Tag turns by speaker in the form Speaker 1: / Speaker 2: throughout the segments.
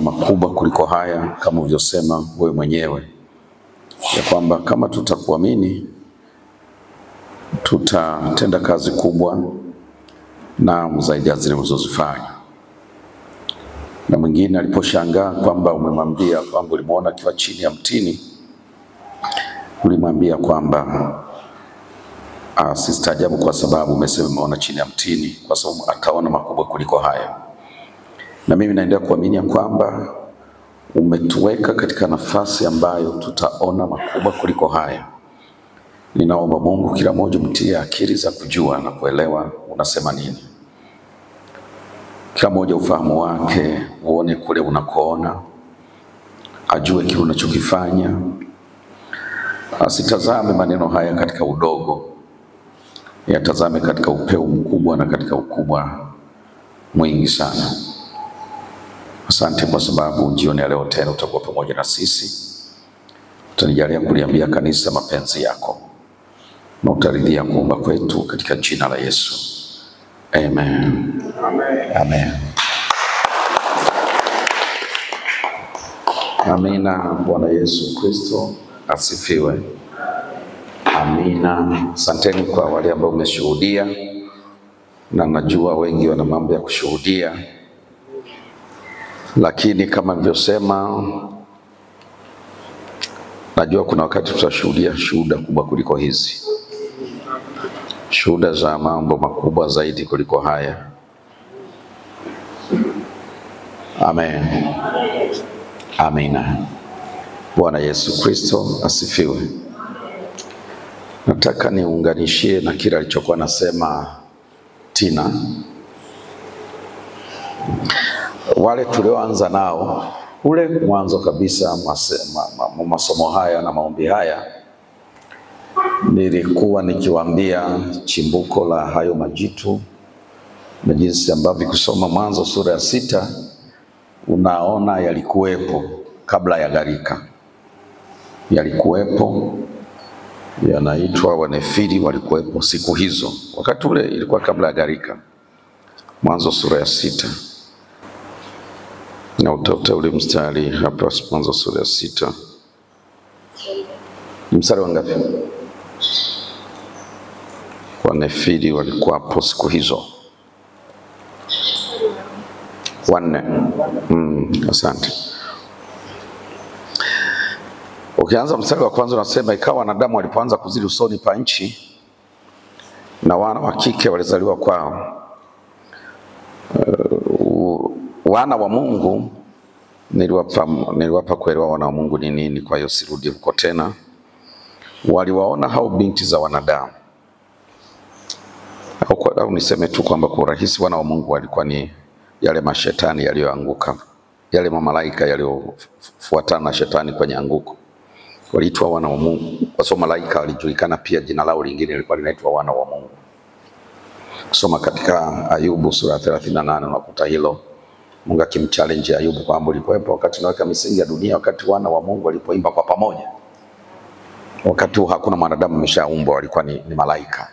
Speaker 1: makubwa kuliko haya, kama ulivyosema wewe mwenyewe ya kwamba kama tutakuamini tutatenda kazi kubwa na zaidi ya zile ulizozifanya. Na mwingine aliposhangaa kwamba umemwambia kwamba ulimuona akiwa chini ya mtini, ulimwambia kwamba sistaajabu kwa sababu umesema umeona chini ya mtini, kwa sababu ataona makubwa kuliko haya. Na mimi naendelea kuamini kwamba umetuweka katika nafasi ambayo tutaona makubwa kuliko haya. Ninaomba Mungu kila mmoja mtie akili za kujua na kuelewa unasema nini. Kila mmoja ufahamu wake uone kule unakoona, ajue kile unachokifanya. Asitazame maneno haya katika udogo, yatazame katika upeo mkubwa na katika ukubwa mwingi sana. Asante kwa sababu jioni ya leo tena utakuwa pamoja na sisi. Utanijalia kuliambia kanisa mapenzi yako na utaridhia kuomba kwetu katika jina la Yesu. Amen. Amen. Amen. Amina. Bwana Yesu Kristo asifiwe. Amina. Asanteni kwa wale ambao umeshuhudia, na najua wengi wana mambo ya kushuhudia, lakini kama nilivyosema, najua kuna wakati tutashuhudia shuhuda kubwa kuliko hizi, shuhuda za mambo makubwa zaidi kuliko haya. Amen. Amina. Bwana Yesu Kristo asifiwe. Nataka niunganishie na kile alichokuwa nasema Tina. Wale tulioanza nao ule mwanzo kabisa masomo haya na maombi haya, nilikuwa nikiwaambia chimbuko la hayo majitu na jinsi ambavyo kusoma Mwanzo sura ya 6 unaona yalikuwepo kabla ya gharika. Yalikuwepo, yanaitwa Wanefili, walikuwepo siku hizo. Wakati ule ilikuwa kabla ya gharika. Mwanzo sura ya 6. Na utafuta ule mstari hapa, Mwanzo sura ya 6. Mstari wa ngapi? Wanefili walikuwa hapo siku hizo. 4. Asante. Ukianza mstari wa kwanza unasema, ikawa wanadamu walipoanza kuzidi usoni pa nchi, na wana wa kike walizaliwa kwao. Wana wa Mungu niliwapa kuelewa wana wa Mungu ni nini, kwa hiyo sirudi huko tena. Waliwaona hao binti za wanadamu, au niseme tu kwamba kwa urahisi, wana wa Mungu walikuwa ni yale mashetani yaliyoanguka, yale mamalaika yaliyofuatana na shetani kwenye anguko. Waliitwa wana wa Mungu. Kwa sababu malaika walijulikana pia jina lao lingine lilikuwa linaitwa wana wa Mungu. Soma katika Ayubu sura 38 unakuta hilo. Mungu akimchallenge Ayubu kwamba ulikuwepo wakati unaweka misingi ya dunia, wakati wana wa Mungu walipoimba kwa pamoja. Wakati huu hakuna mwanadamu ameshaumbwa, walikuwa ni malaika.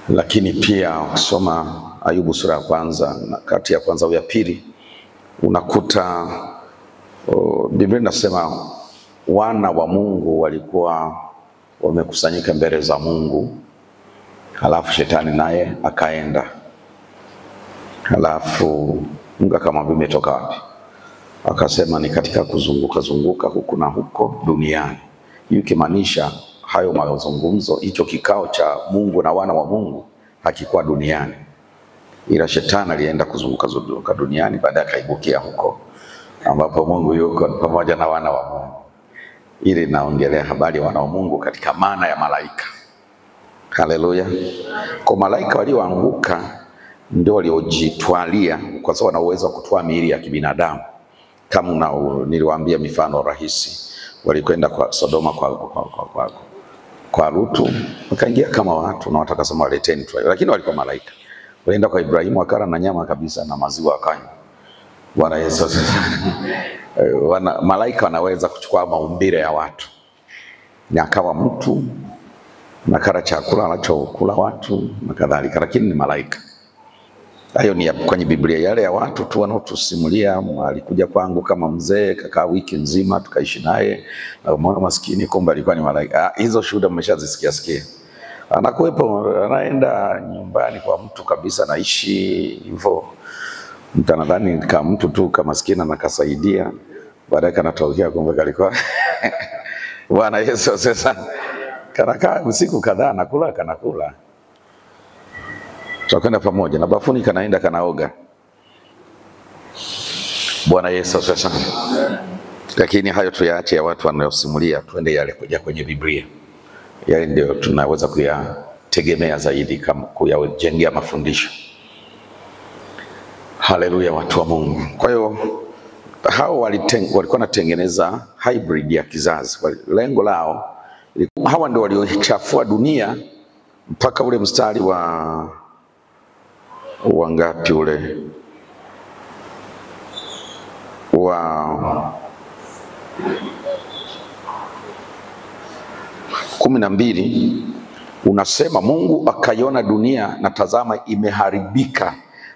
Speaker 1: Lakini pia ukisoma Ayubu sura ya 1 na kati ya 1 au ya 2 unakuta Biblia inasema wana wa Mungu walikuwa wamekusanyika mbele za Mungu, halafu shetani naye akaenda. Halafu Mungu akamwambia umetoka wapi? Akasema ni katika kuzunguka huku na huko duniani. Hiyo kimaanisha hayo mazungumzo, hicho kikao cha Mungu na wana wa Mungu hakikuwa duniani, ila shetani alienda kuzunguka duniani, baadaye akaibukia huko ambapo Mungu yuko pamoja na wana wa Mungu. Ili naongelea habari ya wana wa Mungu katika maana ya malaika. Haleluya. Kwa malaika walioanguka ndio waliojitwalia, kwa sababu wana uwezo wa kutwaa miili ya kibinadamu. Kama niliwaambia mifano rahisi, walikwenda kwa Sodoma kwa Lutu, wakaingia kama watu na watakasema waleteni tu, lakini walikuwa malaika. Walienda kwa Ibrahimu wakala na nyama kabisa na maziwa akanywa. Bwana Yesu. Malaika wanaweza kuchukua maumbile ya watu, na akawa mtu na kala chakula anachokula watu na kadhalika, lakini ni malaika. Hayo ni kwenye Biblia, yale ya watu tu wanaotusimulia. Alikuja kwangu kama mzee, kakaa wiki nzima tukaishi naye, na umeona maskini, kumbe alikuwa ni malaika. Hizo shuhuda mmeshazisikia. Anakuwepo, anaenda nyumbani kwa mtu kabisa, naishi hivyo, mtanadhani kama mtu tu kama maskini anakasaidia, baadaye kanatokea kumbe kalikuwa Bwana Yesu sasa. Kanakaa usiku kadhaa kanakula. Tunakwenda pamoja na bafuni, kanaenda kanaoga. Bwana Yesu sasa. Lakini hayo tuyaache ya watu wanayosimulia, tuende yale kuja kwenye Biblia. Yale ndio tunaweza kuyategemea zaidi kama kuyajengea mafundisho. Haleluya, watu wa Mungu. Kwa hiyo hao walikuwa wanatengeneza hybrid ya kizazi. Lengo lao, hawa ndio waliochafua dunia mpaka ule mstari wa ngapi ule wa 12 unasema, Mungu akaiona dunia na tazama imeharibika,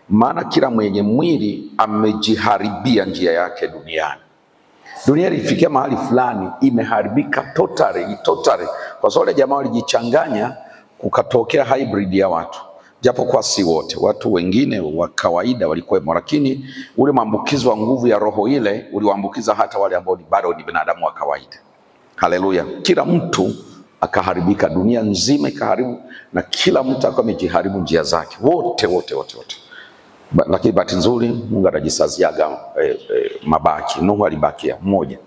Speaker 1: maana kila mwenye mwili amejiharibia njia yake duniani. Dunia ilifikia mahali fulani imeharibika totally, kwa sababu wale jamaa walijichanganya, kukatokea hybrid ya watu, japo kwa si wote, watu wengine wa kawaida walikuwa, lakini ule maambukizo wa nguvu ya roho ile uliwaambukiza hata wale ambao bado ni binadamu wa kawaida. Haleluya, kila mtu akaharibika, dunia nzima ikaharibu, na kila mtu akawa amejiharibu njia zake, wote. Lakini bahati nzuri Mungu anajisaziaga mabaki. Nuhu alibakia mmoja,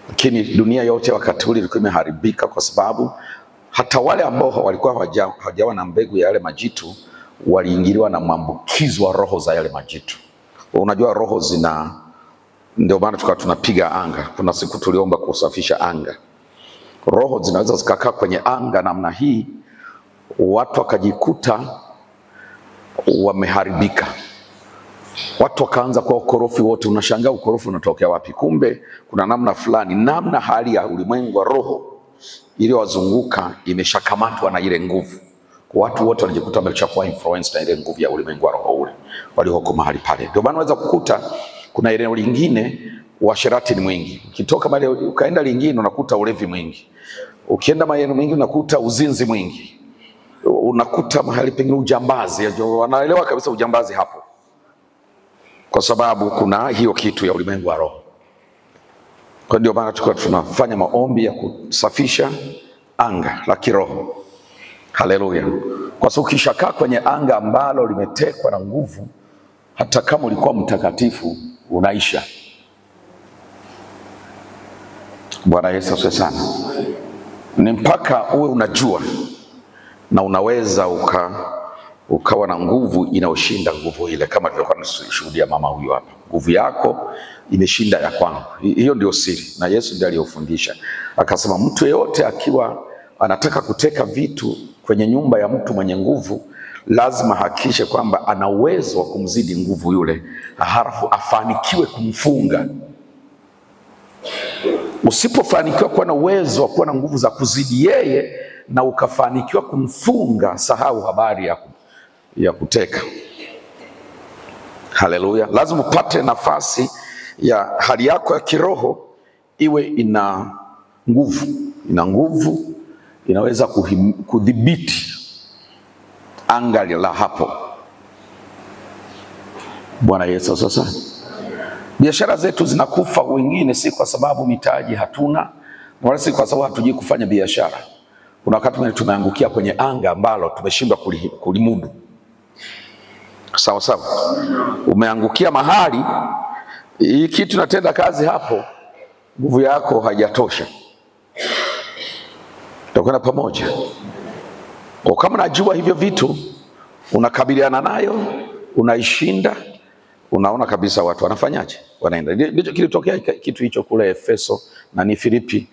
Speaker 1: lakini dunia yote wakati ule ilikuwa imeharibika, kwa sababu hata wale ambao walikuwa hawajawa na mbegu ya yale majitu waliingiliwa na maambukizo wa roho za yale majitu. Unajua roho ndio maana tukawa tunapiga anga. Kuna siku tuliomba kusafisha anga. Roho zinaweza zikakaa kwenye anga namna hii, watu wakajikuta wameharibika. Watu wakaanza kwa ukorofi wote. Unashangaa ukorofi unatokea wapi? Kumbe kuna namna fulani, namna hali ya ulimwengu wa roho iliyowazunguka imeshakamatwa na ile nguvu. Kwa watu wote walijikuta wameshakuwa influenced na ile nguvu ya ulimwengu wa roho ule walioko mahali pale. Ndio maana unaweza kukuta kuna eneo lingine uasherati ni mwingi, ukitoka mahali ukaenda lingine unakuta ulevi mwingi, ukienda maeneo mengi unakuta uzinzi mwingi, unakuta mahali pengine ujambazi. Wanaelewa kabisa ujambazi hapo, kwa sababu kuna hiyo kitu ya ulimwengu wa roho. Kwa ndio maana tunafanya maombi ya kusafisha anga la kiroho. Haleluya. Kwa sababu ukishakaa kwenye anga ambalo limetekwa na nguvu, hata kama ulikuwa mtakatifu unaisha. Bwana Yesu asifiwe sana. Ni mpaka uwe unajua na unaweza ukawa na nguvu inayoshinda nguvu ile, kama tulivyokuwa tunashuhudia mama huyu hapa. Nguvu yako imeshinda ya kwangu. Hiyo ndio siri, na Yesu ndiye aliyofundisha. Akasema mtu yeyote akiwa anataka kuteka vitu kwenye nyumba ya mtu mwenye nguvu, lazima hakikishe kwamba ana uwezo wa kumzidi nguvu yule, halafu afanikiwe kumfunga. Usipofanikiwa kuwa na uwezo wa kuwa na nguvu za kuzidi yeye na ukafanikiwa kumfunga, sahau habari ya kuteka. Haleluya. Lazima upate nafasi ya hali yako ya kiroho iwe ina nguvu, inaweza kudhibiti anga la hapo. Bwana Yesu sasa. Biashara zetu zinakufa wengine si kwa sababu mitaji hatuna, wala si kwa sababu hatujui kufanya biashara. Kuna wakati mwingine tumeangukia kwenye anga ambalo tumeshindwa kulimudu. Sawa. Umeangukia mahali hii kitu natenda kazi hapo, nguvu yako haijatosha. Tutakwenda pamoja. Kwa kama najua hivyo vitu, unakabiliana nayo, unaishinda, unaona kabisa watu wanafanyaje, wanaenda. Ndicho kilitokea kitu hicho kule Efeso na ni Filipi.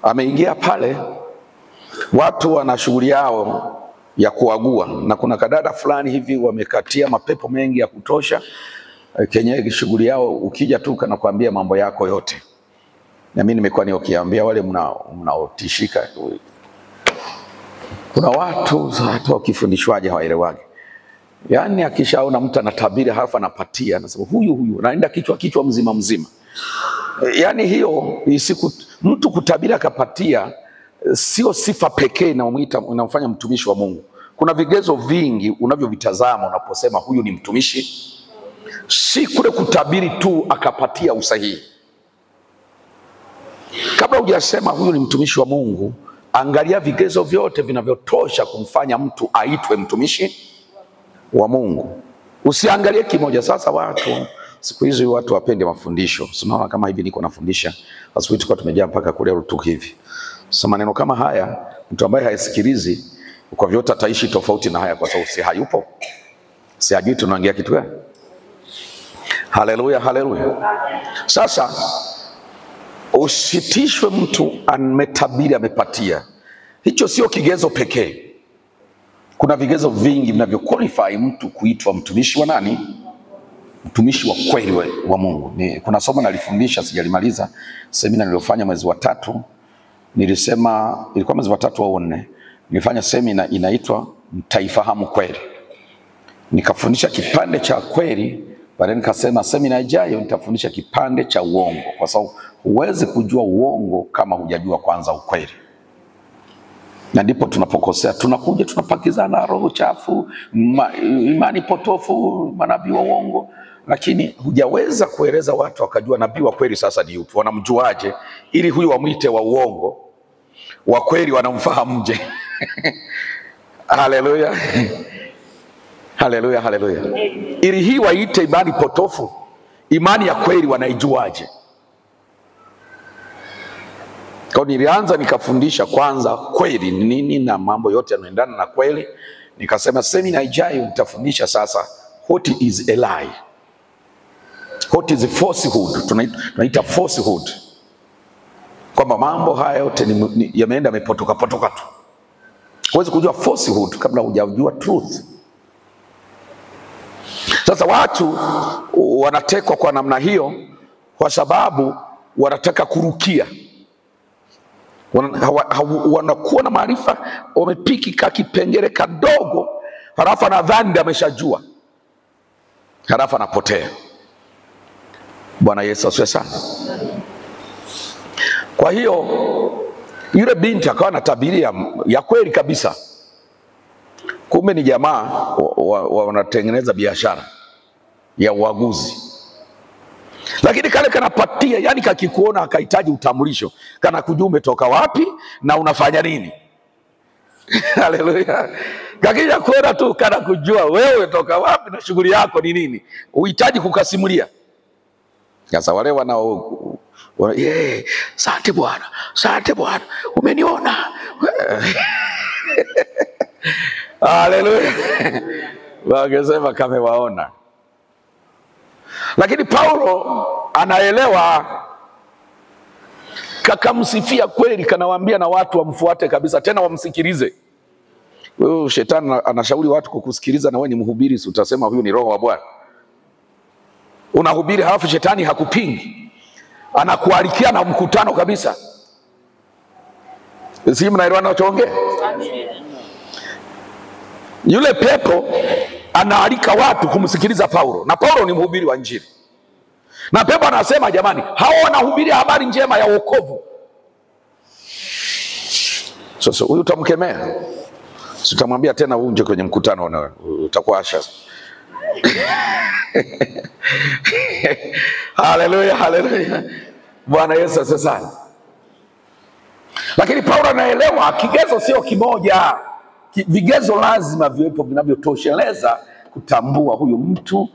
Speaker 1: Ameingia pale, watu wana shughuli yao ya kuagua, na kuna kadada fulani hivi wamekatia mapepo mengi ya kutosha. Kenye shughuli yao, ukija tu kanakuambia mambo yako yote. Na mimi nimekuwa nikiambia wale mnaotishika, kuna watu hata wakifundishwaje hawaelewagi. Yaani akishaona mtu anatabiri halafu anapatia, anasema huyu anaenda kichwa mzima. Yaani hiyo siku mtu kutabiri akapatia sio sifa pekee inamfanya mtumishi wa Mungu. Kuna vigezo vingi unavyovitazama unaposema huyu ni mtumishi. Si kule kutabiri tu akapatia usahihi. Kabla hujasema huyu ni mtumishi wa Mungu, angalia vigezo vyote vinavyotosha kumfanya mtu aitwe mtumishi wa Mungu. Usiangalie kimoja. Sasa watu siku hizi wapende mafundisho. Unaona kama hivi niko nafundisha, asubuhi tulikuwa tumejaa mpaka kule rutuki hivi. Sasa maneno kama haya mtu ambaye haisikilizi kwa vyote ataishi tofauti na haya, kwa sababu si hayupo. Si hajui tunaongea kitu gani. Haleluya, haleluya. Sasa usitishwe mtu ametabiri amepatia. Hicho sio kigezo pekee. Kuna vigezo vingi vinavyo qualify mtu kuitwa mtumishi wa nani? Mtumishi wa kweli wa Mungu. Kuna somo nalifundisha sijalimaliza, semina niliyofanya mwezi wa 3. Nilisema ilikuwa mwezi wa 3 au 4. Nilifanya semina inaitwa mtaifahamu kweli. Nikafundisha kipande cha kweli, baadaye nikasema semina ijayo nitafundisha kipande cha uongo, kwa sababu huwezi kujua uongo kama hujajua kwanza ukweli. Na ndipo tunapokosea, tunakuja tunapakizana roho chafu, imani potofu, manabii wa uongo, lakini hujaweza kueleza watu wakajua nabii wa kweli sasa ni yupi, wanamjuaje ili huyu wamwite wa uongo, wa kweli wanamfahamuje? Haleluya. Haleluya, haleluya. Ili hii waite imani potofu, imani ya kweli wanaijuaje? Kwa nilianza nikafundisha kwanza kweli ni nini na mambo yote yanaendana na kweli. Nikasema semina ijayo nitafundisha sasa what is a lie, what is a falsehood. Tunaita falsehood, kwamba mambo haya yote yameenda yamepotoka tu. Huwezi kujua falsehood kabla hujajua truth. Sasa watu wanatekwa kwa namna hiyo kwa sababu wanataka kurukia. Wanakuwa na maarifa, wamepiki kipengele kadogo, halafu anadhani ameshajua, halafu anapotea. Bwana Yesu asifiwe sana. Kwa hiyo yule binti akawa anatabiria ya kweli kabisa. Kumbe ni jamaa wanatengeneza biashara ya uaguzi. Lakini kale kanapatia, yani kakikuona akahitaji utambulisho, kana kujua umetoka wapi na unafanya nini. Haleluya. Kakija kuona tu kana kujua wewe umetoka wapi na shughuli yako ni nini, uhitaji kukasimulia. Sasa wale asante Bwana, asante Bwana, umeniona. Haleluya. Wangesema kamewaona. Lakini Paulo anaelewa, kakamsifia kweli, kanawaambia na watu wamfuate kabisa, tena wamsikilize. Wewe shetani anashauri watu kukusikiliza, na wewe ni mhubiri, si utasema huyu ni roho wa Bwana. Unahubiri halafu shetani hakupingi, anakualikia na mkutano kabisa. Si mnaelewa ninachoongea? Yule pepo anaalika watu kumsikiliza Paulo, na Paulo ni mhubiri wa Injili. Na pepo anasema jamani, hao wanahubiri habari njema ya wokovu. Sasa huyu utamkemea, sitamwambia tena unje kwenye mkutano na utakuwa asha. Haleluya, haleluya. Bwana Yesu asifiwe sana. Lakini Paulo anaelewa kigezo sio kimoja. Vigezo lazima viwepo vinavyotosheleza kutambua huyu mtu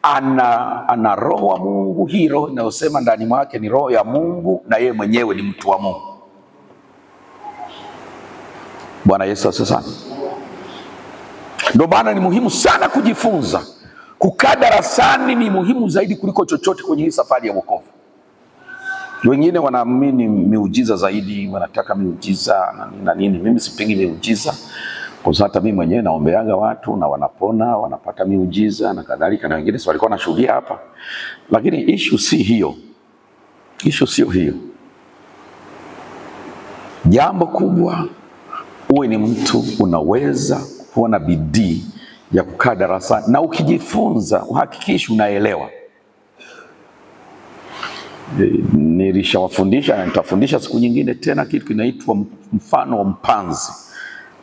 Speaker 1: ana roho wa Mungu. Hii roho inayosema ndani mwake ni roho ya Mungu, na yeye mwenyewe ni mtu wa Mungu. Bwana Yesu asifiwe sana. Ndio maana ni muhimu sana kujifunza. Kukaa darasani ni muhimu zaidi kuliko chochote kwenye hii safari ya wokovu. Wengine wanaamini miujiza zaidi, wanataka miujiza na nini. Mimi sipingi miujiza, kwa sababu hata mimi mwenyewe naombeaga watu na wanapona, wanapata miujiza na kadhalika, na wengine walikuwa wanashuhudia hapa. Lakini issue si hiyo. Issue sio hiyo. Jambo kubwa, uwe ni mtu unaweza kuwa na bidii ya kukaa darasani, na ukijifunza uhakikishi unaelewa. Nilishawafundisha na nitafundisha siku nyingine tena kitu kinaitwa mfano wa mpanzi.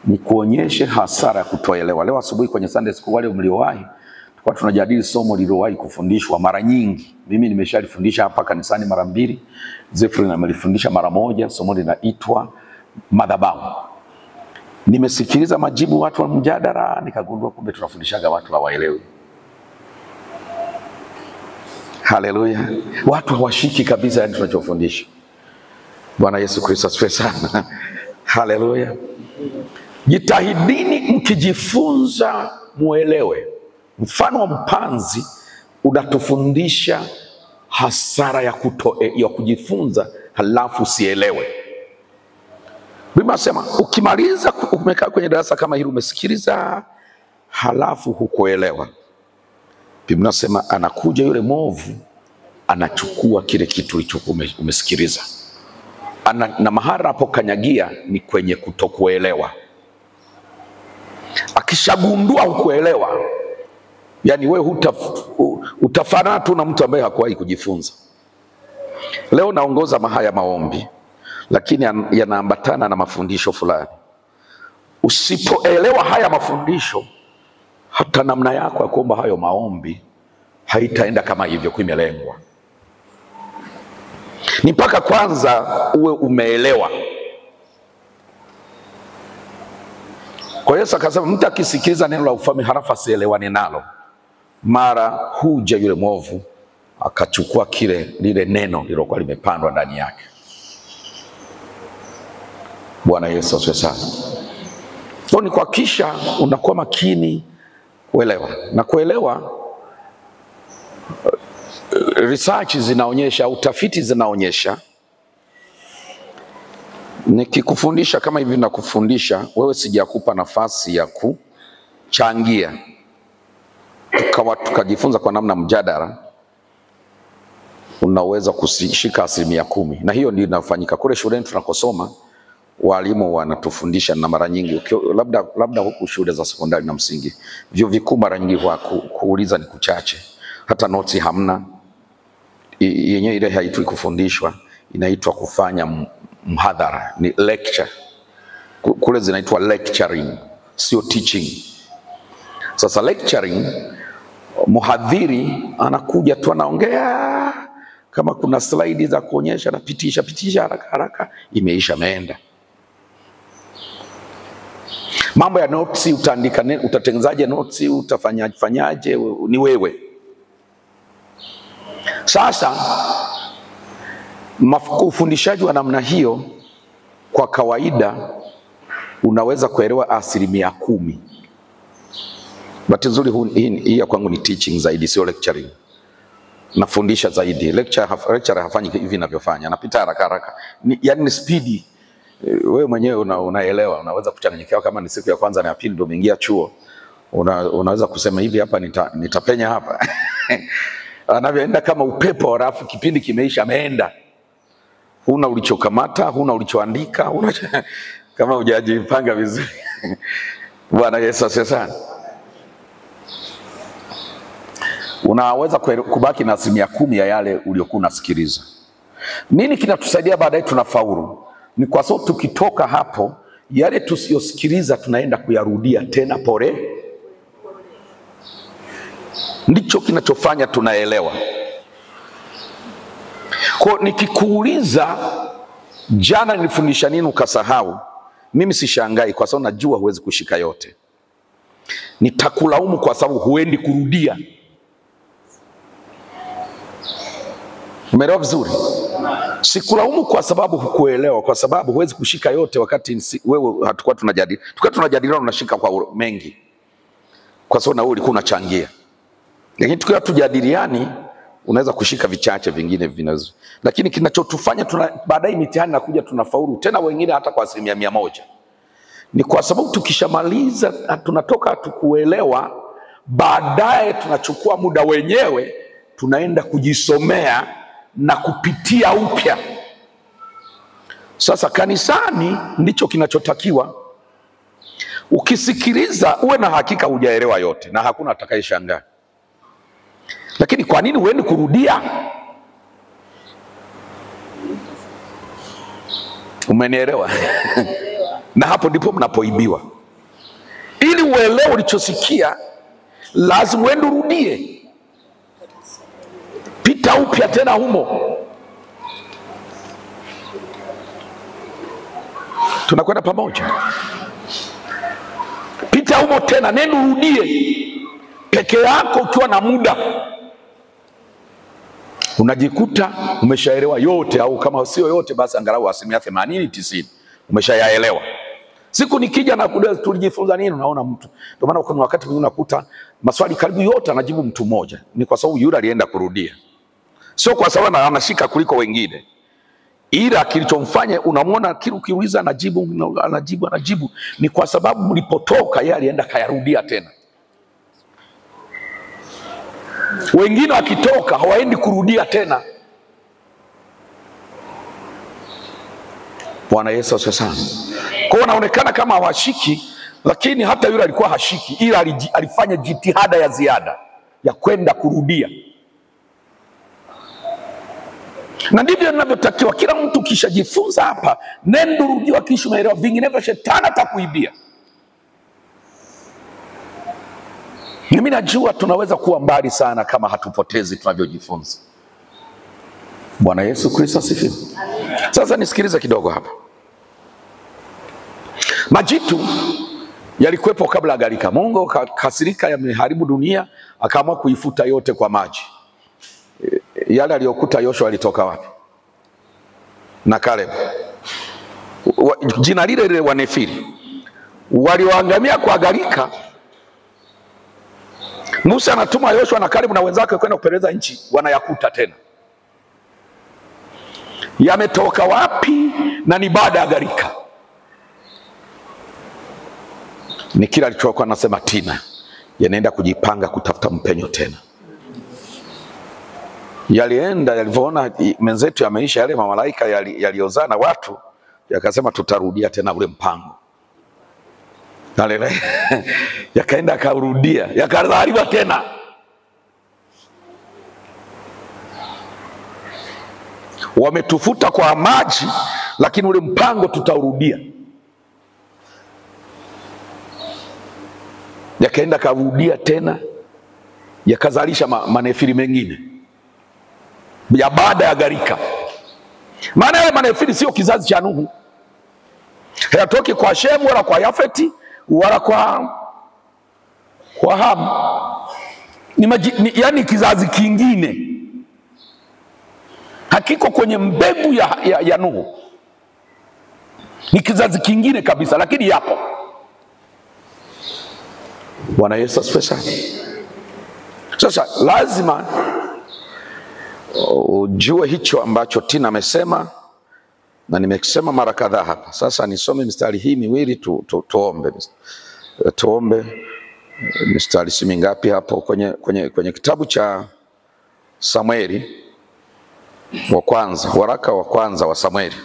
Speaker 1: Ni kuonyeshe hasara ya kutoelewa. Leo asubuhi kwenye Sunday School, wale mliowahi, tulikuwa tunajadili somo lililowahi kufundishwa mara nyingi. Mimi nimeshalifundisha hapa kanisani mara 2, Zefrin amelifundisha mara 1. Somo linaitwa madhabahu. Nimesikiliza majibu watu wa mjadala, nikagundua kumbe tunafundishaga watu hawaelewi. Haleluya. Watu hawashiki kabisa yani tunachofundisha. Bwana Yesu Kristo asifiwe sana. Haleluya. Jitahidini mkijifunza muelewe. Mfano wa mpanzi unatufundisha hasara ya kujifunza halafu sielewe. Biblia inasema ukimaliza umekaa kwenye darasa kama hili umesikiliza halafu hukuelewa. Biblia inasema anakuja yule mwovu anachukua kile kitu ulichokuwa umesikiliza. Na mahali hapo kanyagia ni kwenye kutokuelewa. Akishagundua hukuelewa, yani wewe utafanana tu na mtu ambaye hakuwahi kujifunza. Leo naongoza mahaya maombi, lakini yanaambatana na mafundisho fulani. Usipoelewa haya mafundisho, hata namna yako ya kuomba hayo maombi haitaenda kama hivyo kuimelengwa. Ni mpaka kwanza uwe umeelewa. Kwa Yesu akasema mtu akisikiliza neno la ufalme halafu asielewane nalo, mara huja yule mwovu akachukua lile neno lilokuwa limepandwa ndani yake. Bwana Yesu asifiwe sana. Kwa ni kuhakikisha unakuwa makini kuelewa. Na kuelewa, research zinaonyesha, utafiti zinaonyesha, nikikufundisha kama hivi nakufundisha wewe, sijakupa nafasi ya kuchangia tukajifunza kwa namna mjadala, unaweza kushika 10%. Na hiyo ndio inafanyika kule shuleni tunakosoma. Walimu wanatufundisha, na mara nyingi labda huku shule za sekondari na msingi, vyuo vikuu mara nyingi kuuliza ni kuchache, hata notes hamna. Yenyewe ile haitwi kufundishwa, inaitwa kufanya mhadhara, ni lecture. Kule zinaitwa lecturing, sio teaching. Sasa lecturing, mhadhiri anakuja tu anaongea, kama kuna slide za kuonyesha na pitisha haraka, imeisha meenda. Mambo ya notes, utaandika utatengenezaje notes, utafanyaje, ni wewe. Sasa ufundishaji wa namna hiyo kwa kawaida unaweza kuelewa 10%. Bahati nzuri hii ya kwangu ni teaching zaidi, sio lecturing. Nafundisha zaidi. Lecturer hafanyi hivi ninavyofanya, anapita haraka. Yani ni speed. Wewe mwenyewe unaelewa, unaweza kuchanganyikiwa kama ni siku ya kwanza na ya pili ndio umeingia chuo. Unaweza kusema hivi hapa nitapenya hapa. Anavyoenda kama upepo, alafu kipindi kimeisha ameenda. Huna ulichokamata, huna ulichoandika, kama hujajipanga vizuri. Bwana Yesu asifiwe sana. Unaweza kubaki na 10% ya yale uliokuwa unasikiliza. Nini kinatusaidia baadaye tunafaulu? Ni kwa sababu tukitoka hapo, yale tusiyosikiliza tunaenda kuyarudia tena pole. Ndicho kinachofanya tunaelewa. Kwa nikikuuliza jana nilifundisha nini ukasahau, mimi sishangai kwa sababu najua huwezi kushika yote. Nitakulaumu kwa sababu huendi kurudia. Umeelewa vizuri? Sikulaumu kwa sababu hukuelewa, kwa sababu huwezi kushika yote wakati wewe hatakuwa tunajadili. Tukiwa tunajadiliana unashika kwa mengi, kwa sababu na wewe ulikuwa unachangia. Lakini tukiwa tujadiliani unaweza kushika vichache, vingine vinaweza. Lakini kinachotufanya baadaye mitihani nakuja tunafaulu tena wengine hata kwa 100%, ni kwa sababu tukishamaliza tunatoka tukuelewa, baadaye tunachukua muda wenyewe tunaenda kujisomea na kupitia upya. Sasa kanisani ndicho kinachotakiwa. Ukisikiliza uwe na hakika hujaelewa yote na hakuna atakayeshangaa. Lakini kwa nini uende kurudia? Umenielewa? Na hapo ndipo mnapoibiwa. Ili uelewe ulichosikia, lazima uende urudie. Pita upya tena humo. Tunakwenda pamoja. Pita humo tena, nenda urudie. Peke yako ukiwa na muda, unajikuta umeshaelewa yote, au kama sio yote basi angalau 80-90 umeshayaelewa. Siku nikija na kuuliza tulijifunza nini, unaona mtu. Ndio maana kuna wakati mwingine unakuta maswali karibu yote anajibu mtu mmoja. Ni kwa sababu yule alienda kurudia. Sio kwa sababu anashika kuliko wengine. Ila kilichomfanya unamwona kile ukiuliza anajibu ni kwa sababu mlipotoka yeye alienda kayarudia tena. Wengine wakitoka hawaendi kurudia tena. Bwana Yesu asifiwe sana. Kwa wanaonekana kama hawashiki, lakini hata yule alikuwa hashiki, ila alifanya jitihada ya ziada ya kwenda kurudia. Na ndivyo ninavyotakiwa. Kila mtu kishajifunza hapa, nenda rudia kisha umeelewa, vinginevyo shetani atakuibia. Mimi najua tunaweza kuwa mbali sana kama hatupotezi tunavyojifunza. Bwana Yesu Kristo asifiwe. Sasa nisikilize kidogo hapa. Majitu yalikuwepo kabla ya gharika. Mungu kasirika, yameharibu dunia, akaamua kuifuta yote kwa maji. Yale aliyokuta Yoshua alitoka wapi? Na Caleb. Jina lile lile Wanefili. Walioangamia kwa gharika. Musa anatuma Yoshua na Caleb na wenzake kwenda kupeleleza nchi, wanayakuta tena. Yametoka wapi? Na ni baada ya gharika. Ni kila alichokuwa anasema Tina, yanaenda kujipanga kutafuta mpenyo tena. Yalienda, yalivyoona menzetu yameisha, yale mamalaika yaliozana watu, yakasema tutarudia tena ule mpango. Yakaenda akarudia, yakazaliwa tena. Wametufuta kwa maji, lakini ule mpango tutaurudia. Yakaenda karudia tena, yakazalisha manefili mengine ya baada ya gharika. Maana yale manefili sio kizazi cha Nuhu. Hayatoki kwa Shemu wala kwa Yafeti wala kwa Hamu. Yani kizazi kingine. Hakiko kwenye mbegu ya Nuhu. Ni kizazi kingine kabisa, lakini yapo. Bwana Yesu asifiwe sana. Sasa lazima ujue hicho ambacho Tina amesema, na nimekisema mara kadhaa hapa. Sasa nisome mistari hii miwili tuombe. Tuombe mistari si mingapi hapo kwenye kitabu cha Samueli wa kwanza, waraka wa kwanza wa Samueli.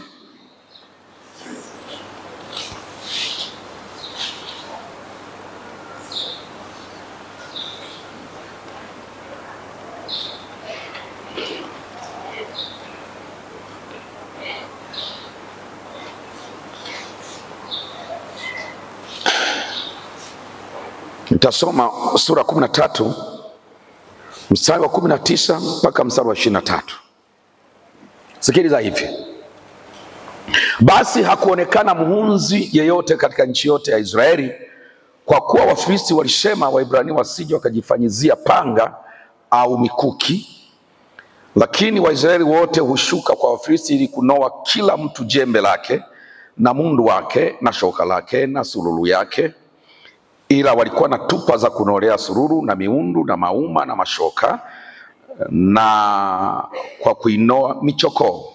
Speaker 1: Nitasoma sura 13 mstari wa 19 mpaka mstari wa 23. Sikiliza hivi. Basi hakuonekana muhunzi yeyote katika nchi yote ya Israeli, kwa kuwa Wafilisti walisema Waebrania wasije wakajifanyizia panga au mikuki. Lakini Waisraeli wote hushuka kwa Wafilisti ili kunoa kila mtu jembe lake na mundu wake na shoka lake na sululu yake. Ila walikuwa na tupa za kunolea sururu na miundu na mauma na mashoka na kwa kuinoa michoko.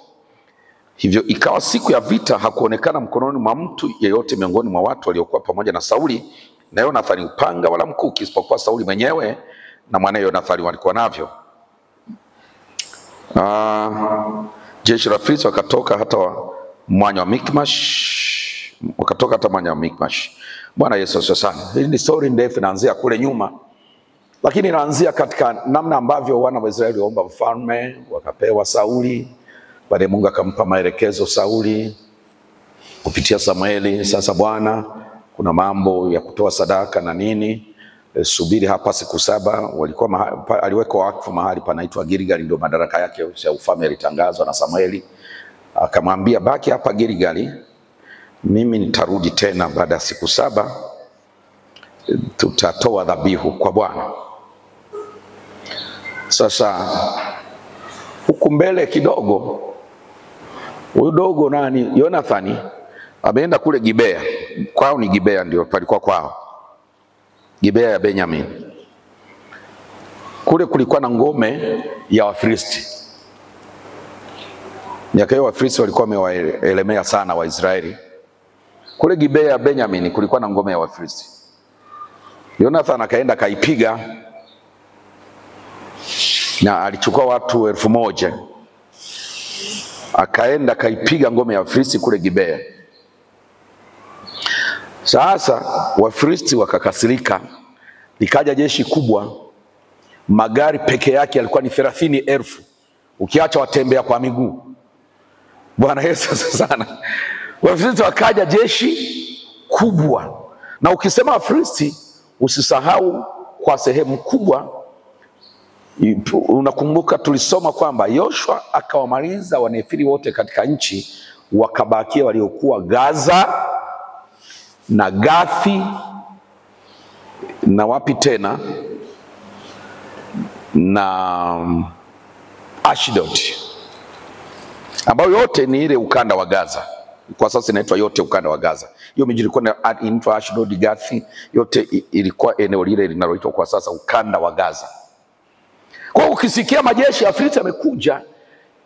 Speaker 1: Hivyo ikawa siku ya vita hakuonekana mkononi mwa mtu yeyote miongoni mwa watu waliokuwa pamoja na Sauli na Yonathani upanga wala mkuki, isipokuwa Sauli mwenyewe na mwanae Yonathani walikuwa navyo. Jeshi la Filisti wakatoka hata mwanya wa Mikmash, Bwana Yesu asifiwe sana. Hii ni story ndefu, inaanzia kule nyuma, lakini inaanzia katika namna ambavyo wana wa Israeli waomba mfalme, wakapewa Sauli. Baadaye Mungu akampa maelekezo Sauli kupitia Samueli. Sasa Bwana, kuna mambo ya kutoa sadaka na nini, subiri hapa siku 7. Walikuwa aliwekwa wakfu mahali panaitwa Gilgali, ndio madaraka yake ya ufalme yalitangazwa na Samueli. Akamwambia baki hapa Gilgali, mimi nitarudi tena baada ya siku 7, tutatoa dhabihu kwa Bwana. Sasa huku mbele kidogo, huyu dogo nani, Yonathani, ameenda kule Gibea. Kwao ni Gibea, ndio palikuwa kwao, Gibea ya Benjamin. Kule kulikuwa na ngome ya Wafilisti. Miaka hiyo Wafilisti walikuwa wamewaelemea sana Waisraeli. Kule Gibea ya Benjamin kulikuwa na ngome ya Wafilisti. Yonathani akaenda kaipiga, na alichukua watu 1000. Akaenda kaipiga ngome ya Wafilisti kule Gibea. Sasa Wafilisti wakakasirika, likaja jeshi kubwa. Magari peke yake yalikuwa ni 30,000, ukiacha watembea kwa miguu. Bwana Yesu sana. Wafilisti wakaja jeshi kubwa, na ukisema Wafilisti usisahau kwa sehemu kubwa. Unakumbuka tulisoma kwamba Yoshua akawamaliza Wanefili wote katika nchi, wakabakia waliokuwa Gaza na Gathi na wapi tena, na Ashdod, ambayo yote ni ile ukanda wa Gaza. Kwa sasa inaitwa yote ukanda wa Gaza. Hiyo miji ilikuwa inaitwa Ashdod, Gathi, yote ilikuwa eneo lile linaloitwa kwa sasa ukanda wa Gaza. Kwa ukisikia majeshi ya Wafilisti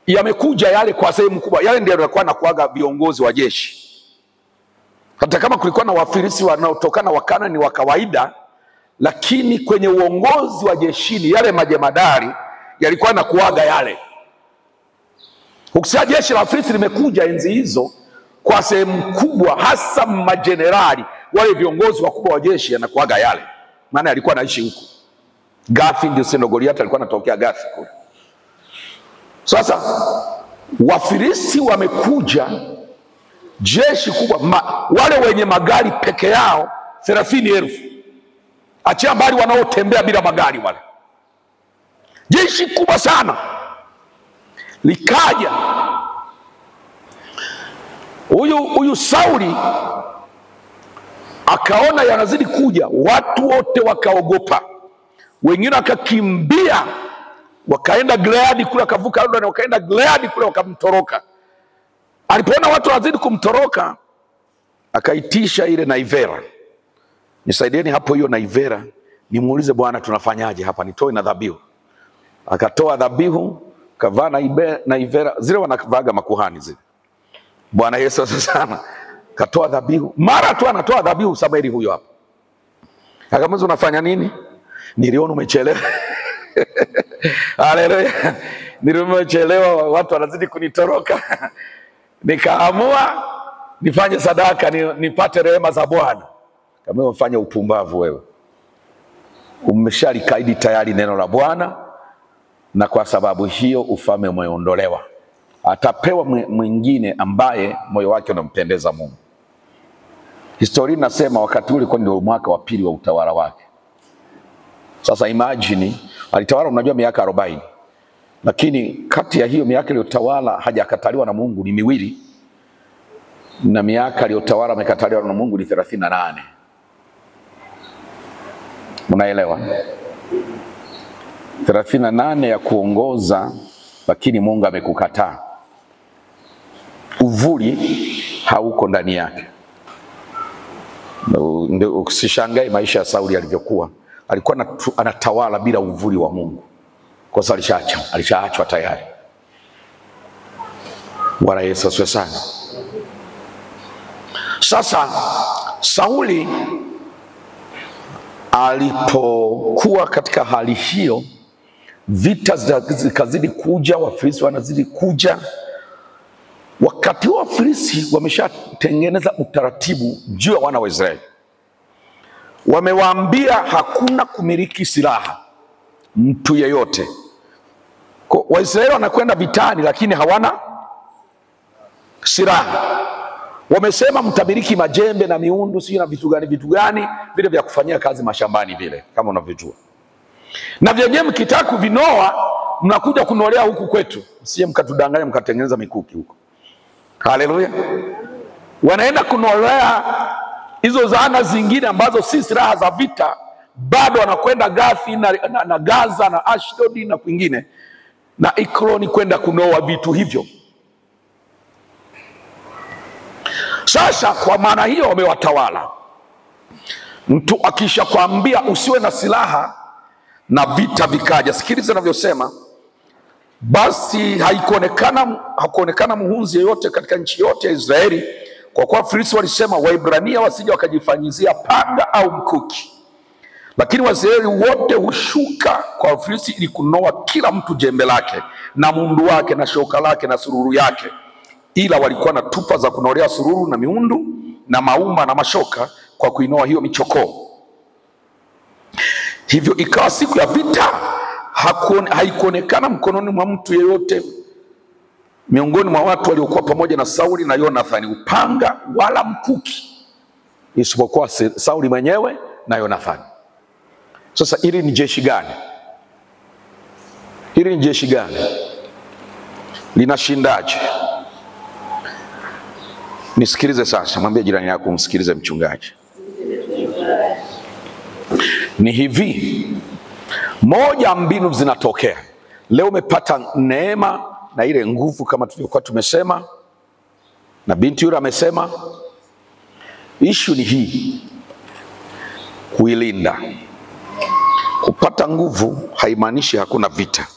Speaker 1: yamekuja yale kwa sehemu kubwa, yale ndio yalikuwa na kuaga viongozi wa jeshi. Hata kama kulikuwa na Wafilisti wanaotokana Wakanaani wa kawaida, lakini kwenye uongozi wa jeshini yale majemadari yalikuwa na kuaga yale. Ukisikia jeshi la Wafilisti limekuja enzi hizo, kwa sehemu kubwa hasa majenerali wale viongozi wakubwa wa jeshi yanakuaga yale, maana alikuwa anaishi huko. Gathi ndio sendo Goliath alikuwa anatokea Gathi kule. Sasa Wafilisti wamekuja jeshi kubwa, wale wenye magari peke yao 30,000. Achia mbali wanaotembea bila magari wale. Jeshi kubwa sana likaja. Huyu Sauli akaona yanazidi kuja, watu wote wakaogopa. Wengine wakakimbia, wakaenda Gileadi kule, wakavuka Yordani wakaenda Gileadi kule, wakamtoroka. Alipoona watu wazidi kumtoroka, akaitisha ile naivera. Nisaidieni hapo hiyo naivera, nimuulize Bwana tunafanyaje hapa, nitoe na dhabihu. Akatoa dhabihu, kavaa naivera, zile wanavaga makuhani zile. Bwana Yesu sana. Katoa dhabihu, mara tu anatoa dhabihu, Samueli huyo hapa. Akamuuliza unafanya nini? Niliona umechelewa. Haleluya. Niliona umechelewa, watu wanazidi kunitoroka. Nikaamua nifanye sadaka, nipate rehema za Bwana. Kama umefanya upumbavu wewe. Umeshalikaidi tayari neno la Bwana, na kwa sababu hiyo ufalme umeondolewa. Atapewa mwingine ambaye moyo wake unampendeza Mungu. Historia inasema wakati ule ulikuwa ndio mwaka wa 2 wa utawala wake. Sasa imagine alitawala, unajua miaka 40. Lakini kati ya hiyo miaka aliyotawala hajakataliwa na Mungu ni 2, na miaka aliyotawala amekataliwa na Mungu ni 38. Unaelewa? 38 ya kuongoza, lakini Mungu amekukataa. Uvuli hauko ndani yake. Ndio usishangae maisha ya Sauli alivyokuwa. Alikuwa anatawala bila uvuli wa Mungu. Kwa sababu alishaachwa tayari. Bwana Yesu asifiwe sana. Sasa Sauli alipokuwa katika hali hiyo, vita zikazidi kuja, Wafilisti wanazidi kuja. Wakati wa Wafilisti wameshatengeneza utaratibu juu ya wana wa Israeli. wamewaambia hakuna kumiliki silaha mtu yeyote. Waisraeli wanakwenda vitani lakini hawana silaha. Wamesema mtamiliki majembe na miundu sio na vitu gani vile vya kufanyia kazi mashambani vile kama unavyojua. Na vyenyewe mkitaka kuvinoa mnakuja kunolea huku kwetu. Msije mkatudanganya mkatengeneza mikuki huko. Haleluya. Wanaenda kunolea hizo zana zingine ambazo si silaha za vita, bado wanakwenda Gathi na Gaza na Ashdod na kwingine na Ekroni kwenda kunoa vitu hivyo. Sasa kwa maana hiyo wamewatawala. Mtu akisha kuambia usiwe na silaha na vita vikaja, sikiliza ninavyosema, basi hakuonekana muhunzi yeyote katika nchi yote ya Israeli, kwa kuwa Filisti walisema Waibrania wasije wakajifanyizia panga au mkuki. Lakini Waisraeli wote hushuka kwa Wafilisti ili kunoa kila mtu jembe lake na mundu wake na shoka lake na sururu yake, ila walikuwa na tupa za kunolea sururu na miundu na mauma na mashoka kwa kuinoa hiyo michokoo. Hivyo ikawa siku ya vita haikuonekana mkononi mwa mtu yeyote miongoni mwa watu waliokuwa pamoja na Sauli na Yonathani upanga wala mkuki, isipokuwa Sauli mwenyewe na Yonathani. Sasa hili ni jeshi gani? Hili ni jeshi gani? Linashindaje? Nisikilize sasa, mwambie jirani yako msikilize mchungaji. Ni hivi, moja mbinu zinatokea. Leo umepata neema na ile nguvu kama tulivyokuwa tumesema, na binti yule amesema, issue ni hii, kuilinda. Kupata nguvu haimaanishi hakuna vita.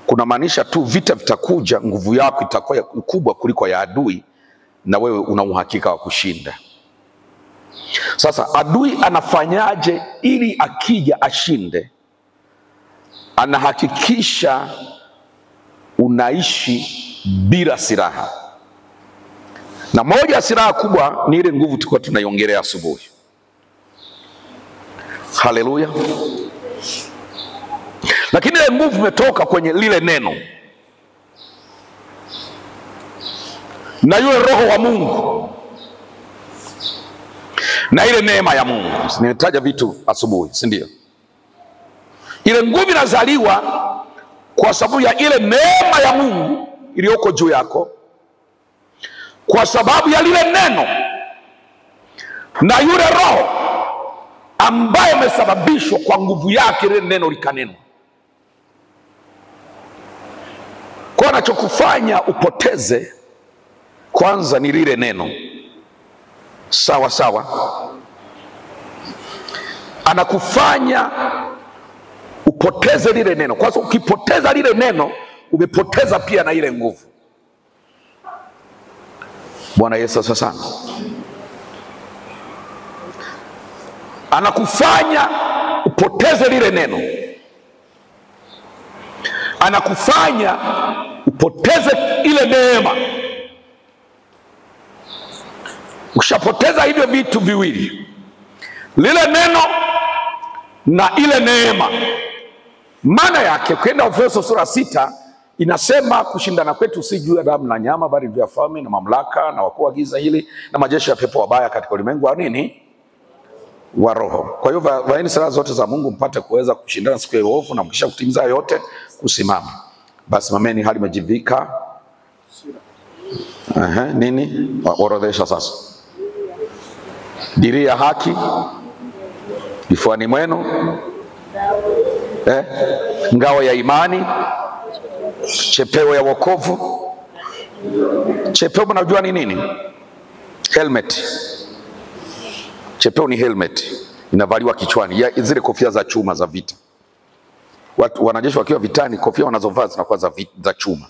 Speaker 1: Kuna maanisha tu vita vitakuja, nguvu yako itakuwa kubwa kuliko ya adui na wewe una uhakika wa kushinda. Sasa adui anafanyaje ili akija ashinde? Anahakikisha unaishi bila silaha. Na moja ya silaha kubwa ni ile nguvu tulikuwa tunaiongelea asubuhi. Haleluya. Lakini ile nguvu imetoka kwenye lile neno na yule Roho wa Mungu na ile neema ya Mungu. Nimetaja vitu asubuhi, si ndio? Ile nguvu inazaliwa kwa sababu ya ile neema ya Mungu iliyoko juu yako, kwa sababu ya lile neno na yule Roho ambaye amesababishwa kwa nguvu yake ile neno likanenwa. Kwa anachokufanya upoteze kwanza ni lile neno. Sawa sawa. Anakufanya upoteze lile neno. Kwa sababu ukipoteza lile neno umepoteza pia na ile nguvu. Bwana Yesu sasa anakufanya upoteze lile neno, anakufanya upoteze ile neema. Ukishapoteza hivyo vitu viwili, lile neno na ile neema, maana yake kwenda Efeso sura 6 inasema kushindana kwetu si juu ya damu na nyama, bali juu ya falme na mamlaka na wakuu wa giza hili na majeshi ya pepo wabaya katika ulimwengu wa nini? Wa roho. Kwa hiyo vaeni silaha zote za Mungu mpate kuweza kushindana siku ya uovu, na mkisha kutimiza yote kusimama. Basi mameni hali majivika nini? Orodhesha sasa. Dirii ya haki kifuani mwenu, ngao ya imani, chepeo ya wokovu. Chepeo mnajua ni nini? Helmet. Chepeo ni helmet, inavaliwa kichwani, ya zile kofia za chuma za vita. Watu wanajeshi wakiwa vitani, kofia wanazovaa zinakuwa za chuma.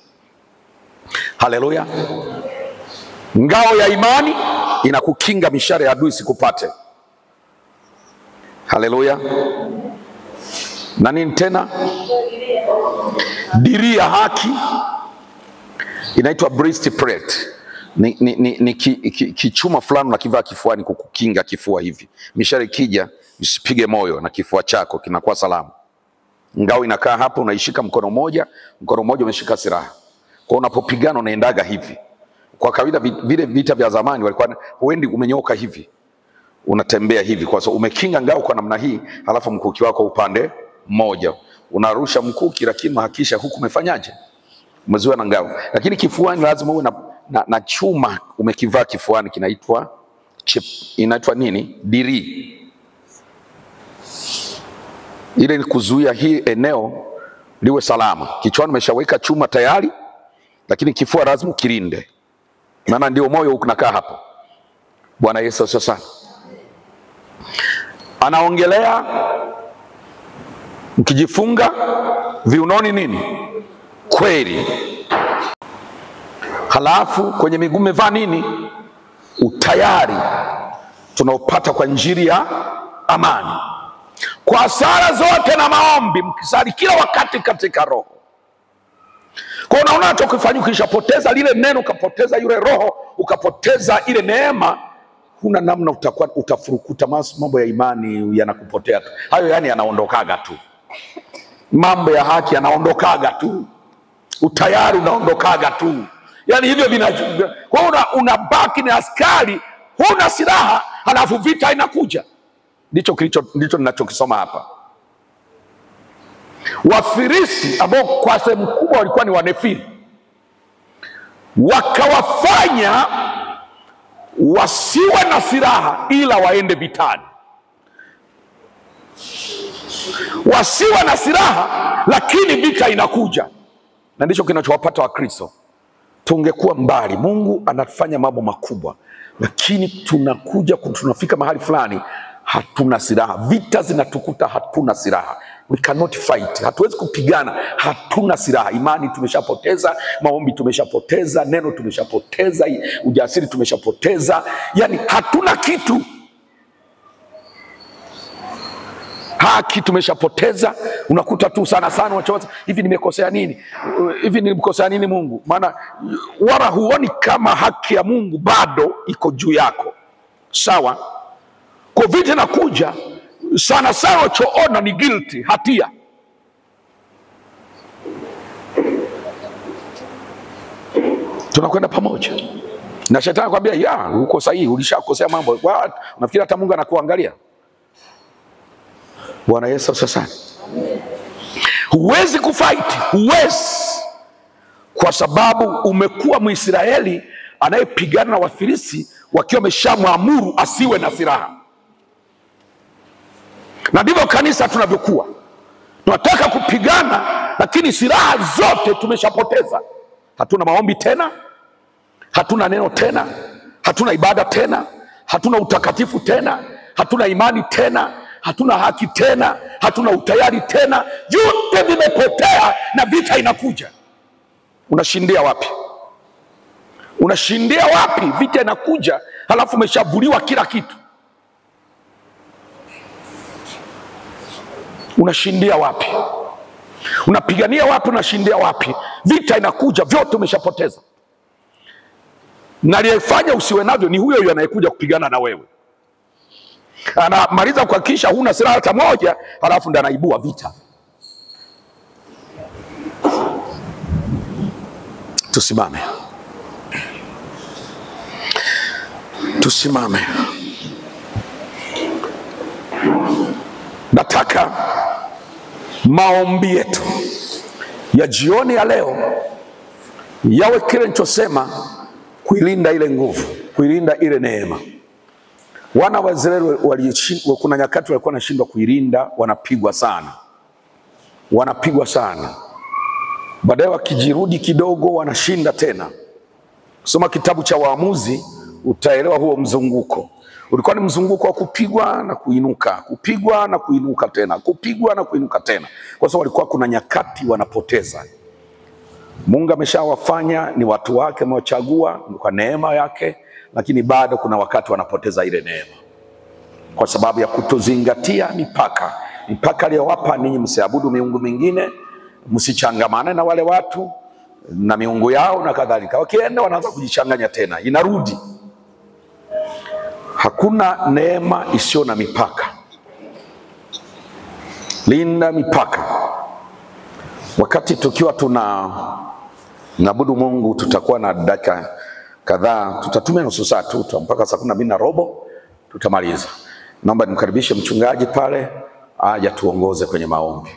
Speaker 1: Haleluya. Ngao ya imani inakukinga mishale ya adui sikupate. Haleluya. Na nini tena? Dirii ya haki inaitwa breastplate. ni kichuma fulani na kivaa kifuani kukukinga kifua hivi. Mishale ikija usipige moyo na kifua chako kinakuwa salama. Ngao inakaa hapo, unaishika mkono mmoja umeshika silaha. Kwa unapopigana unaendaga hivi. Kwa kawaida vile vita vya zamani walikuwa huendi umenyoka hivi. Unatembea hivi kwa sababu umekinga ngao kwa namna hii, halafu mkuki wako upande mmoja. Unarusha mkuki lakini hakikisha huku umefanyaje? Umezuia na ngao. Lakini kifuani lazima uwe na chuma umekivaa kifuani, inaitwa nini? Diri. Ile ni kuzuia hii eneo liwe salama. Kichwani umeshaweka chuma tayari, lakini kifua lazima ukilinde. Maana ndio moyo unakaa hapo. Bwana Yesu asifiwe sana. Anaongelea mkijifunga viunoni nini? Kweli. Halafu kwenye miguu mevaa nini? Utayari tunaopata kwa injili ya amani. Kwa sala zote na maombi mkisali kila wakati katika roho. Kwa unaona hata ukifanya ukishapoteza lile neno, ukapoteza yule roho, ukapoteza ile neema, huna namna, utafurukuta. Mambo ya imani yanakupotea tu. Hayo yani yanaondokaga tu. Mambo ya haki yanaondokaga tu. Utayari unaondokaga tu. Yani hivyo kwa unabaki ni askari, huna silaha, halafu vita inakuja. Ndicho ninachokisoma hapa. Wafilisi ambao kwa sehemu kubwa walikuwa ni Wanefili, wakawafanya wasiwe na silaha ila waende vitani. Wasiwe na silaha lakini vita inakuja. Na ndicho kinachowapata Wakristo. Tungekuwa mbali, Mungu anafanya mambo makubwa, lakini tunafika mahali fulani hatuna silaha. Vita zinatukuta hatuna silaha. We cannot fight. Hatuwezi kupigana, hatuna silaha. Imani tumeshapoteza, maombi tumeshapoteza, neno tumeshapoteza, ujasiri tumeshapoteza. Yani hatuna kitu. Haki tumeshapoteza. Unakuta tu sana wachawaza, hivi nimekosea nini? Hivi nilimkosea nini Mungu? Maana wala huoni kama haki ya Mungu bado iko juu yako. Sawa? Kwa vita inakuja, sana unachoona ni guilty, hatia. Tunakwenda pamoja. Na shetani anakuambia, uko sahihi, ulishakosea mambo. Unafikiri hata Mungu anakuangalia? Bwana Yesu sasa. Huwezi kufight, huwezi. Kwa sababu umekuwa Mwisraeli anayepigana na Wafilisi wakiwa wameshamwamuru asiwe na silaha. Na ndivyo kanisa tunavyokuwa. Tunataka kupigana lakini silaha zote tumeshapoteza. Hatuna maombi tena, hatuna neno tena, hatuna ibada tena, hatuna utakatifu tena, hatuna imani tena, hatuna haki tena, hatuna utayari tena. Yote vimepotea na vita inakuja. Unashindia wapi? Unashindia wapi? Vita inakuja halafu umeshavuliwa kila kitu. Unashindia wapi? Unapigania wapi? Unashindia wapi? Vita inakuja, vyote umeshapoteza. Na aliyefanya usiwe navyo ni huyo anayekuja kupigana na wewe. Anamaliza kuhakikisha huna silaha hata moja, halafu ndo anaibua vita. Tusimame. Tusimame. Nataka maombi yetu ya jioni ya leo yawe kile nilichosema, kuilinda ile nguvu, kuilinda ile neema. Wana wa Israeli kuna nyakati walikuwa wanashindwa kuilinda, wanapigwa sana. Baadaye wakijirudi kidogo wanashinda tena. Soma kitabu cha Waamuzi utaelewa huo mzunguko. Ulikuwa ni mzunguko wa kupigwa na kuinuka, kupigwa na kuinuka tena, kupigwa na kuinuka tena. Kwa sababu walikuwa kuna nyakati wanapoteza. Mungu ameshawafanya ni watu wake, amewachagua kwa neema yake, lakini bado kuna wakati wanapoteza ile neema. Kwa sababu ya kutozingatia mipaka aliyowapa, ninyi msiabudu miungu mingine, msichangamane na wale watu, na miungu yao na kadhalika. Wakienda wanaanza kujichanganya tena, inarudi. Hakuna neema isiyo na mipaka. Linda mipaka. Wakati tukiwa tunaabudu Mungu, tutakuwa na dakika kadhaa, tutatumia nusu saa tu mpaka saa 12:15 tutamaliza. Naomba nimkaribishe mchungaji pale aje tuongoze kwenye maombi.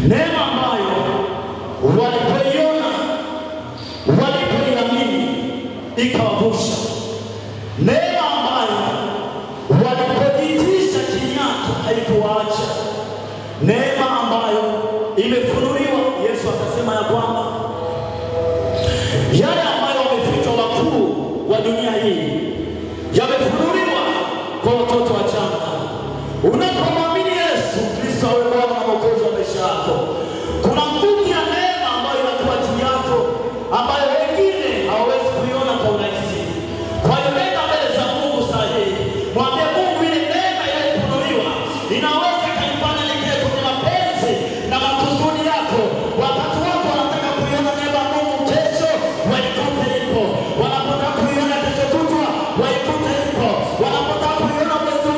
Speaker 2: Neema ambayo walipoiona, walipoiamini ikawavusha. Neema ambayo walipojitisha chini yake haikuwaacha. Neema ambayo imefunuliwa. Yesu akasema ya kwamba yale ambayo wamefichwa wakuu wa dunia hii yamefunuliwa kwa watoto wachanga. Unapomwamini Yesu Kristo awe Bwana na Mwokozi wa maisha yako, kuna nguvu ya neema ambayo inakuwa juu yako, ambayo wengine hawawezi kuiona kwa urahisi. Kwa hiyo nenda mbele za Mungu sahihi, mwambie Mungu ile neema iliyofunuliwa inaweza kanifanya niingie kwenye mapenzi na makusudi yako. Wakati watu wanataka kuiona neema ya Mungu kesho, waikute ipo. Wanapotaka kuiona kesho kutwa, waikute ipo. Wanapotaka kuiona mwezi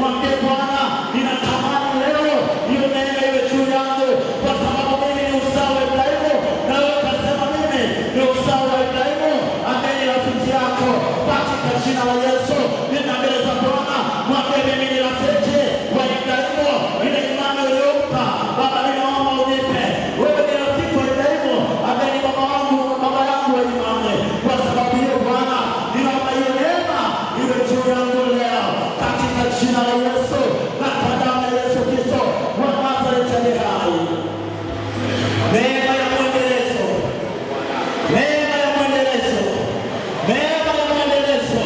Speaker 2: Mwambie Bwana, ninatamani leo hiyo neema iwe juu yangu, kwa sababu mimi ni uzao wa Ibrahimu, na wewe ukasema mimi ni uzao wa Ibrahimu ambaye ni rafiki yako. Katika jina la Yesu nina mbele za Bwana, mwambie mimi ni rafiki wa Ibrahimu, ile imani uliyompa Baba, ninaomba unipe. Wewe ni rafiki wa Ibrahimu ambaye ni baba wangu, baba yangu wa imani. Kwa sababu hiyo Bwana, ninaomba hiyo neema iwe juu yangu leo katika jina la Yesu na kwa damu ya Yesu Kristo wa Nazareti aliye hai. Neema ya mwendelezo, neema ya mwendelezo, neema ya mwendelezo,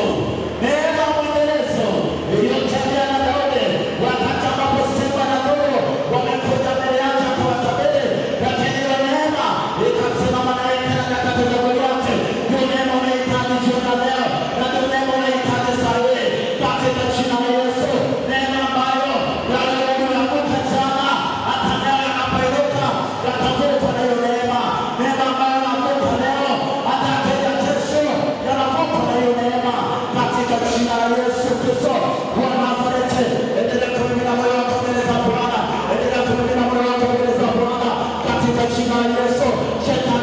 Speaker 2: neema ya mwendelezo iliyotembea na Daudi wakati ambapo simba na ndogo wamekuja mbele yake akawatabiri, lakini hiyo neema ikasimama na ikakata Goliathi. Hiyo neema unahitaji jioni leo, na hiyo neema unahitaji saa hii katika jina la Yesu. Neema ambayo yale yaliyoanguka jana hata leo yanapainuka yakavutwa na hiyo neema. Neema ambayo yanaanguka leo hata kesho kesho yanavutwa na hiyo neema katika jina la Yesu Kristo wa Nazareti. Endelea kumimina moyo wako mbele za Bwana, endelea kumimina moyo wako mbele za Bwana katika jina la Yesu. Shetani